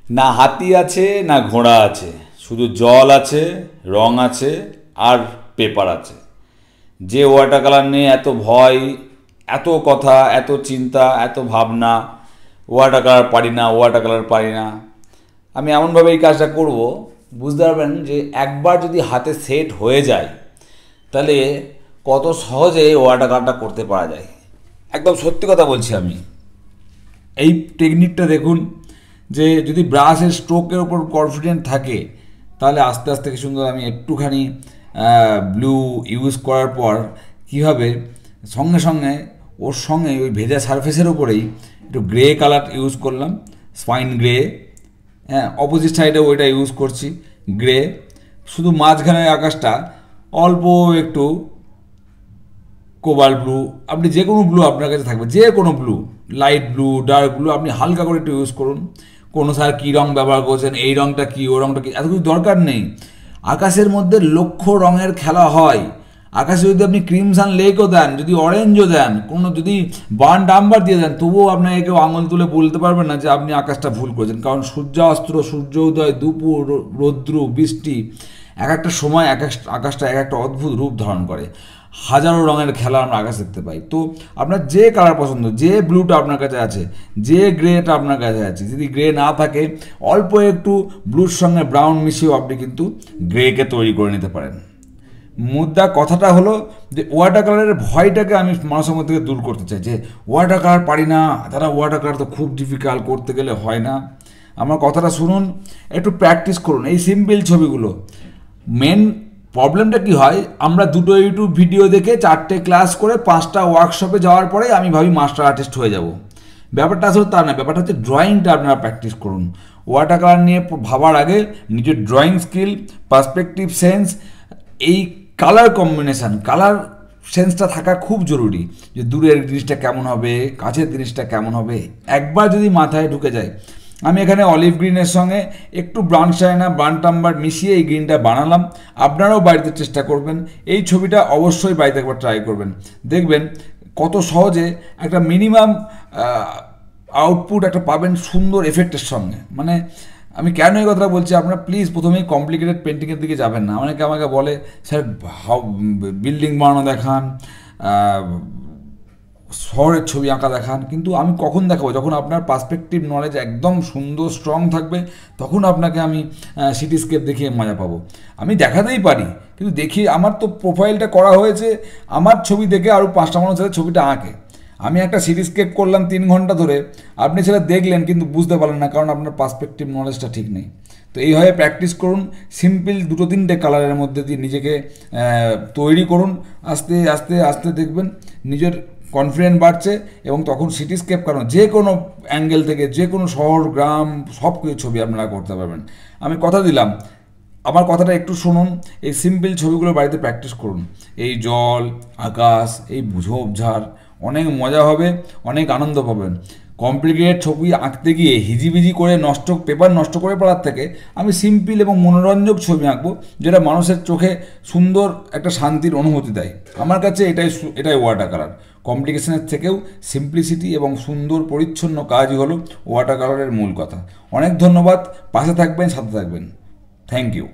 না হাতি আছে না ঘোড়া আছে, শুধু জল আছে, রং আছে আর পেপার আছে। যে ওয়াটার কালার নিয়ে এত ভয়, এত কথা, এত চিন্তা, এত ভাবনা, ওয়াটার কালার পারি না, ওয়াটার কালার পারি না, আমি এমনভাবে এই কাজটা করব, বুঝতে পারবেন যে একবার যদি হাতে সেট হয়ে যায় তাহলে কত সহজে ওয়াটার কালারটা করতে পারা যায়। একদম সত্যি কথা বলছি আমি। এই টেকনিকটা দেখুন, যে যদি ব্রাশের স্ট্রোকের ওপর কনফিডেন্ট থাকে তাহলে আস্তে আস্তে কি সুন্দর আমি একটুখানি ব্লু ইউজ করার পর কীভাবে সঙ্গে সঙ্গে ওর সঙ্গে ওই ভেজা সারফেসের ওপরেই একটু গ্রে কালার ইউজ করলাম, স্পাইন গ্রে। হ্যাঁ, অপোজিট সাইডে ওইটা ইউজ করছি গ্রে। শুধু মাঝখানের আকাশটা অল্প একটু কোবাল্ট ব্লু, আপনি যে কোনো ব্লু আপনার কাছে থাকবে, যে কোনো blue, light blue, dark blue, আপনি হালকা করে একটু ইউজ করুন। কোনো স্যার কী রঙ ব্যবহার করছেন, এই রঙটা কী, ও রঙটা কী, এত কিছু দরকার নেই। আকাশের মধ্যে লক্ষ রঙের খেলা হয়। আকাশে যদি আপনি ক্রিমসান লেকও দেন, যদি অরেঞ্জও দেন, কোনো যদি বার্ন আম্বার দিয়ে দেন, তবুও আপনাকে কেউ আঙুল তুলে বলতে পারবেন না যে আপনি আকাশটা ভুল করেছেন। কারণ সূর্যাস্ত, সূর্য উদয়, দুপুর, রৌদ্র, বৃষ্টি, এক একটা সময় আকাশটা এক একটা অদ্ভুত রূপ ধারণ করে। হাজারো রঙের খেলা আমরা আকাশ দেখতে পাই। তো আপনার যে কালার পছন্দ, যে ব্লুটা আপনার কাছে আছে, যে গ্রেটা আপনার কাছে আছে, যদি গ্রে না থাকে অল্প একটু ব্লুর সঙ্গে ব্রাউন মিশিয়েও আপনি কিন্তু গ্রেকে তৈরি করে নিতে পারেন। মুদ্রা কথাটা হলো যে ওয়াটার কালারের ভয়টাকে আমি মানুষের মধ্যে থেকে দূর করতে চাই, যে ওয়াটার কালার পারি না, তারা ওয়াটার কালার তো খুব ডিফিকাল্ট, করতে গেলে হয় না। আমার কথাটা শুনুন, একটু প্র্যাকটিস করুন এই সিম্পল ছবিগুলো। মেন প্রবলেমটা কি হয়, আমরা দুটো ইউটিউব ভিডিও দেখে 4টে ক্লাস করে 5টা ওয়ার্কশপে যাওয়ার পরে আমি ভাবি মাস্টার আর্টিস্ট হয়ে যাব। ব্যাপারটা আসলে তা না, ব্যাপারটা হচ্ছে ড্রয়িংটা আপনারা প্র্যাকটিস করুন। ওয়াটার কালার নিয়ে ভাবার আগে নিজের ড্রয়িং স্কিল, পার্সপেক্টিভ সেন্স, এই কালার কম্বিনেশান, কালার সেন্সটা থাকা খুব জরুরি। যে দূরের জিনিসটা কেমন হবে, কাছের জিনিসটা কেমন হবে, একবার যদি মাথায় ঢুকে যায়। আমি এখানে অলিভ গ্রিনের সঙ্গে একটু ব্রাউন শাইনা, ব্রাউন টাম্বার মিশিয়ে এই গ্রিনটা বানালাম। আপনারাও বাড়িতে চেষ্টা করবেন, এই ছবিটা অবশ্যই বাড়িতে একবার ট্রাই করবেন, দেখবেন কত সহজে একটা মিনিমাম আউটপুট একটা পাবেন সুন্দর এফেক্টের সঙ্গে। মানে আমি কেন এই কথাটা বলছি, আপনারা প্লিজ প্রথমেই কমপ্লিকেটেড পেন্টিংয়ের দিকে যাবেন না। অনেকে আমাকে বলে স্যার বিল্ডিং বানানো দেখান, শহরের ছবি আঁকা দেখান, কিন্তু আমি কখন দেখাবো? যখন আপনার পার্সপেক্টিভ নলেজ একদম সুন্দর স্ট্রং থাকবে, তখন আপনাকে আমি সিটিস্কেপ দেখিয়ে মজা পাবো। আমি দেখাতেই পারি, কিন্তু দেখি আমার তো প্রোফাইলটা করা হয়েছে, আমার ছবি দেখে আরও 5টা মানুষ সাথে ছবিটা আঁকে। আমি একটা সিটিস্কেপ করলাম 3 ঘন্টা ধরে, আপনি সেটা দেখলেন কিন্তু বুঝতে পারলেন না, কারণ আপনার পার্সপেক্টিভ নলেজটা ঠিক নেই। তো এইভাবে প্র্যাকটিস করুন, সিম্পল 2-3টে কালারের মধ্যে দিয়ে নিজেকে তৈরি করুন। আস্তে আস্তে আস্তে দেখবেন নিজের কনফিডেন্স বাড়ছে, এবং তখন সিটিস্কেপ কারণ যে কোনো অ্যাঙ্গেল থেকে, যে কোনো শহর, গ্রাম, সব কিছু ছবি আপনারা করতে পারবেন। আমি কথা দিলাম, আমার কথাটা একটু শুনুন, এই সিম্পল ছবিগুলো বাড়িতে প্র্যাকটিস করুন। এই জল, আকাশ, এই ঝোপঝাড়, অনেক মজা হবে, অনেক আনন্দ পাবেন। কমপ্লিকেটেড ছবি আঁকতে গিয়ে হিজিবিজি করে পেপার নষ্ট করে পড়ার থেকে আমি সিম্পল এবং মনোরঞ্জক ছবি আঁকবো, যেটা মানুষের চোখে সুন্দর একটা শান্তির অনুভূতি দেয়। আমার কাছে এটাই ওয়াটার কালার। কমপ্লিকেশনের থেকেও সিম্পলিসিটি এবং সুন্দর পরিচ্ছন্ন কাজই হলো ওয়াটার কালারের মূল কথা। অনেক ধন্যবাদ, পাশে থাকবেন, সাথে থাকবেন। Thank you.